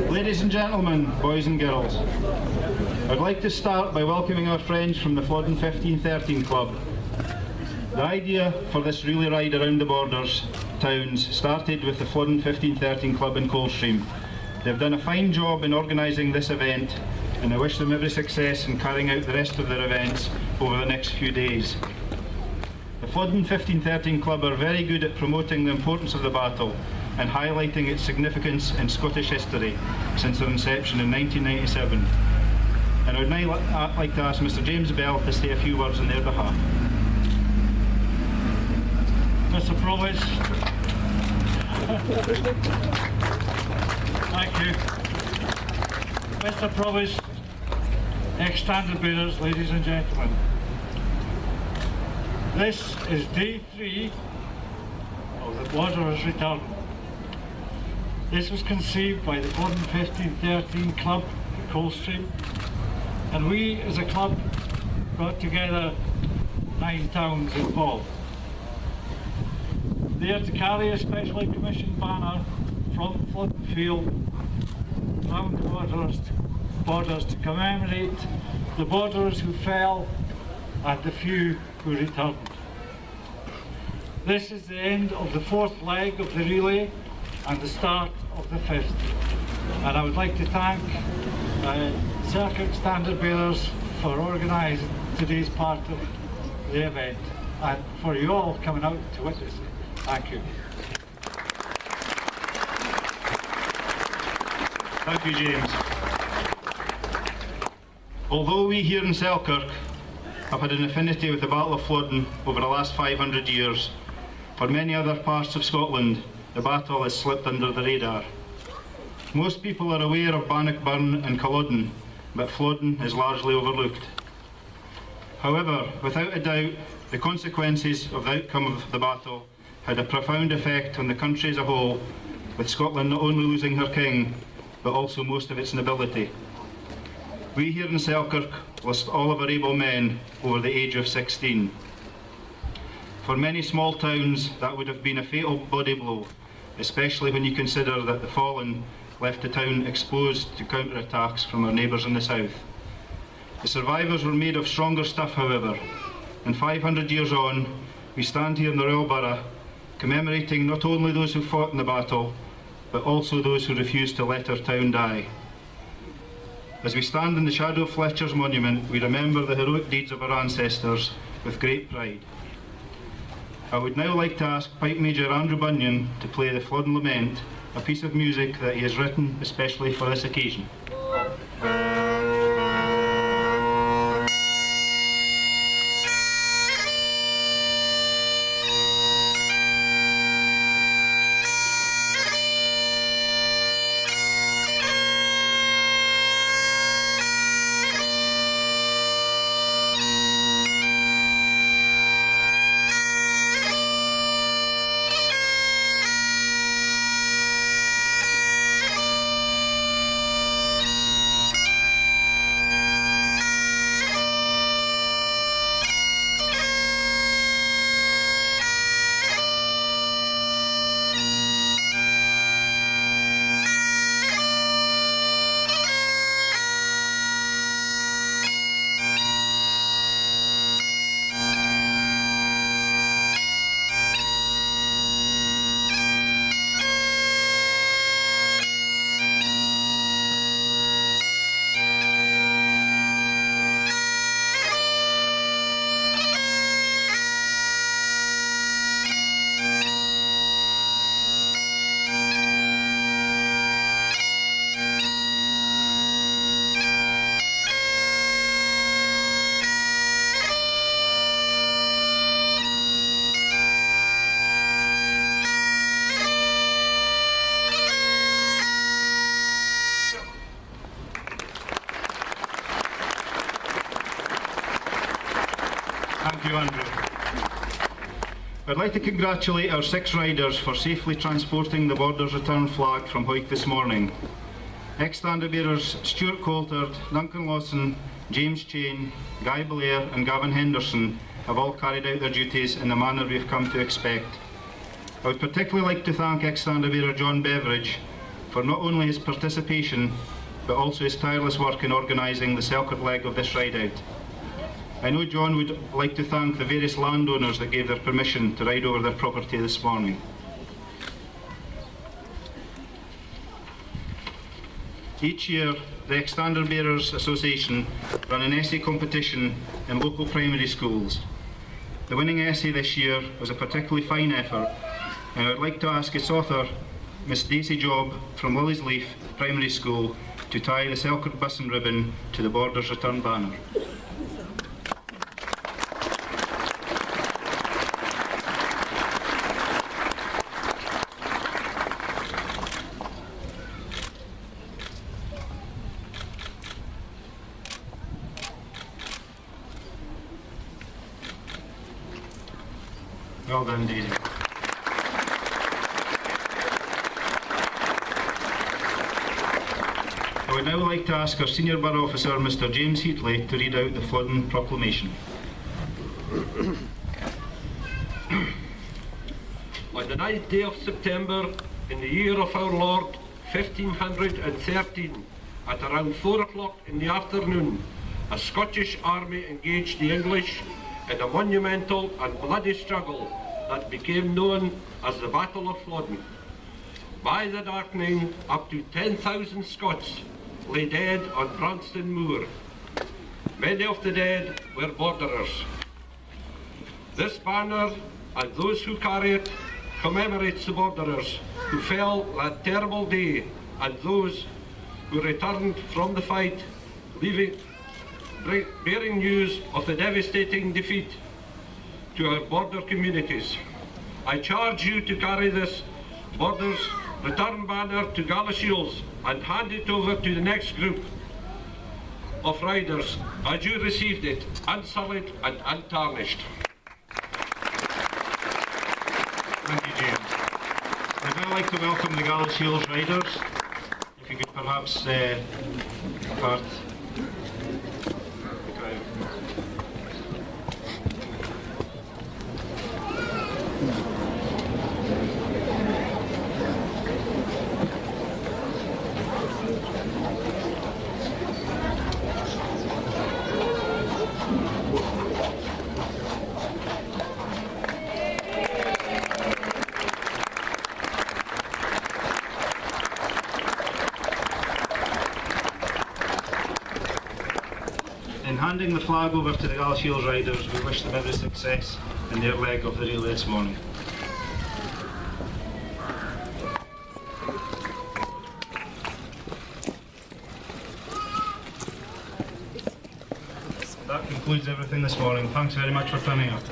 Ladies and gentlemen, boys and girls, I'd like to start by welcoming our friends from the Flodden 1513 Club. The idea for this relay ride around the Borders towns started with the Flodden 1513 Club in Coldstream. They've done a fine job in organising this event, and I wish them every success in carrying out the rest of their events over the next few days. The Flodden 1513 Club are very good at promoting the importance of the battle and highlighting its significance in Scottish history since their inception in 1997. And I would now like to ask Mr. James Bell to say a few words on their behalf. Mr. Provost. Thank you. Mr. Provost, ex-standard bearers, ladies and gentlemen. This is day 3 of the Borders return. This was conceived by the Flodden 1513 Club at Coldstream, and we as a club brought together 9 towns involved. They are to carry a specially commissioned banner from Flodden Field round the borders to commemorate the borderers who fell and the few who returned. This is the end of the 4th leg of the relay and the start of the 5th. And I would like to thank Selkirk Standard Bearers for organising today's part of the event and for you all coming out to witness it. Thank you. Thank you, James. Although we here in Selkirk have had an affinity with the Battle of Flodden over the last 500 years, for many other parts of Scotland, the battle has slipped under the radar. Most people are aware of Bannockburn and Culloden, but Flodden is largely overlooked. However, without a doubt, the consequences of the outcome of the battle had a profound effect on the country as a whole, with Scotland not only losing her king, but also most of its nobility. We here in Selkirk lost all of our able men over the age of 16. For many small towns, that would have been a fatal body blow, especially when you consider that the fallen left the town exposed to counter-attacks from our neighbours in the south. The survivors were made of stronger stuff, however, and 500 years on, we stand here in the Royal Borough, commemorating not only those who fought in the battle, but also those who refused to let our town die. As we stand in the shadow of Fletcher's monument, we remember the heroic deeds of our ancestors with great pride. I would now like to ask Pipe Major Andrew Bunyan to play the Flodden Lament, a piece of music that he has written especially for this occasion. Thank you, Andrew. I'd like to congratulate our 6 riders for safely transporting the Borders return flag from Hawick this morning. Ex-standard bearers Stuart Coulthard, Duncan Lawson, James Chain, Guy Blair and Gavin Henderson have all carried out their duties in the manner we have come to expect. I would particularly like to thank ex-Standard Bearer John Beveridge for not only his participation, but also his tireless work in organising the Selkirk leg of this ride out. I know John would like to thank the various landowners that gave their permission to ride over their property this morning. Each year, the Ex-Standard Bearers Association run an essay competition in local primary schools. The winning essay this year was a particularly fine effort, and I would like to ask its author, Miss Daisy Job from Lilies Leaf Primary School, to tie the Selkirk bus and ribbon to the Borders return banner. Well done, Daisy. I would now like to ask our Senior Borough Officer, Mr James Heatley, to read out the Flodden proclamation. On the 9th day of September, in the year of our Lord, 1513, at around 4 o'clock in the afternoon, a Scottish army engaged the English in a monumental and bloody struggle that became known as the Battle of Flodden. By the darkening, up to 10,000 Scots lay dead on Branston Moor. Many of the dead were borderers. This banner and those who carry it commemorates the borderers who fell that terrible day and those who returned from the fight, bearing news of the devastating defeat to our border communities. I charge you to carry this Borders return banner to Galashiels and hand it over to the next group of riders as you received it, unsullied and untarnished. Thank you, James. I'd now like to welcome the Galashiels riders. If you could perhaps part the crowd. In handing the flag over to the Galashiels riders, we wish them every success in their leg of the relay this morning. That concludes everything this morning. Thanks very much for turning up.